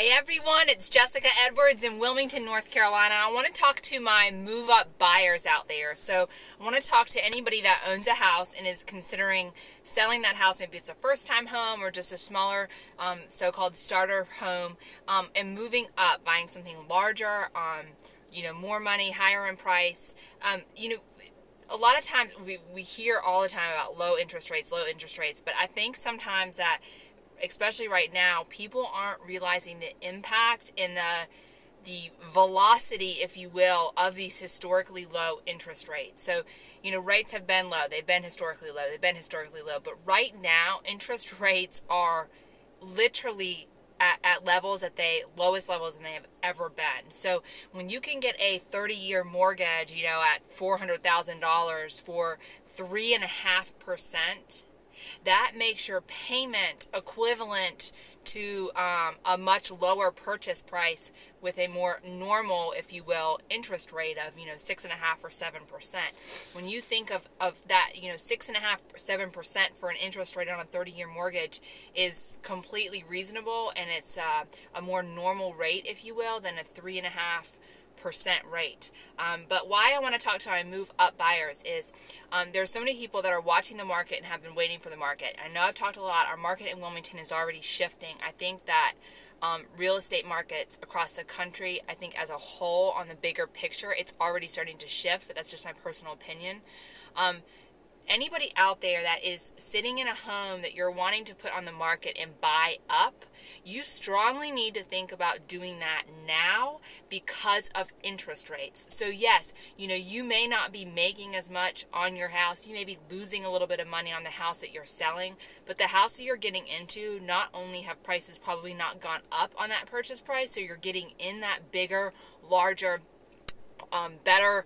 Hey everyone, it's Jessica Edwards in Wilmington, North Carolina. I want to talk to my move-up buyers out there. So I want to talk to anybody that owns a house and is considering selling that house. Maybe it's a first-time home or just a smaller so-called starter home, and moving up, buying something larger, more money, higher in price. A lot of times we hear all the time about low interest rates, but I think sometimes that, especially right now, people aren't realizing the impact and the velocity, if you will, of these historically low interest rates. So, rates have been low. They've been historically low. But right now, interest rates are literally at levels lowest levels than they have ever been. So when you can get a 30-year mortgage, at $400,000 for 3.5%, that makes your payment equivalent to a much lower purchase price with a more normal, if you will, interest rate of 6.5 or 7%. When you think of that, 6.5, 7% for an interest rate on a 30-year mortgage is completely reasonable, and it's a more normal rate, if you will, than a 3.5% rate. But why I want to talk to my move up buyers is there's so many people that are watching the market and have been waiting for the market. I know I've talked a lot. Our market in Wilmington is already shifting. I think that real estate markets across the country, I think as a whole, on the bigger picture, it's already starting to shift, but that's just my personal opinion. Anybody out there that is sitting in a home that you're wanting to put on the market and buy up, you strongly need to think about doing that now because of interest rates. So yes, you may not be making as much on your house. You may be losing a little bit of money on the house that you're selling, but the house that you're getting into, not only have prices probably not gone up on that purchase price, so you're getting in that bigger, larger, better,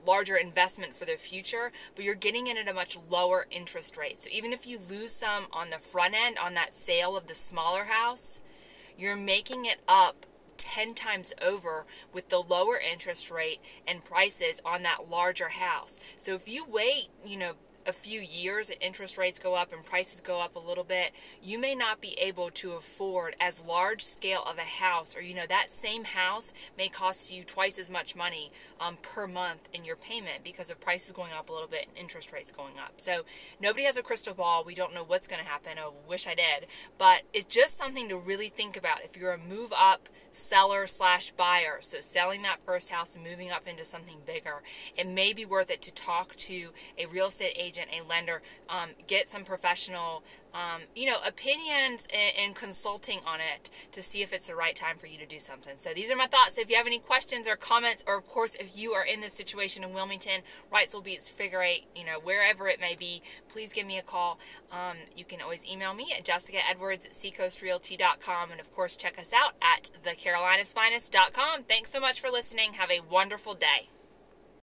larger investment for the future, but you're getting it at a much lower interest rate. So even if you lose some on the front end on that sale of the smaller house, you're making it up 10 times over with the lower interest rate and prices on that larger house. So if you wait, a few years, interest rates go up and prices go up a little bit, you may not be able to afford as large scale of a house, or that same house may cost you twice as much money per month in your payment because of prices going up a little bit and interest rates going up. So nobody has a crystal ball. We don't know what's going to happen. I wish I did, but it's just something to really think about if you're a move up seller / buyer. So selling that first house and moving up into something bigger, it may be worth it to talk to a real estate agent, a lender, get some professional opinions and consulting on it to see if it's the right time for you to do something. So these are my thoughts. If you have any questions or comments, or of course if you are in this situation in Wilmington, Wrightsville Beats, Figure 8, wherever it may be, please give me a call. You can always email me at jessicaedwards@seacoastrealty.com, and of course check us out at thecarolinas.com. Thanks so much for listening. Have a wonderful day.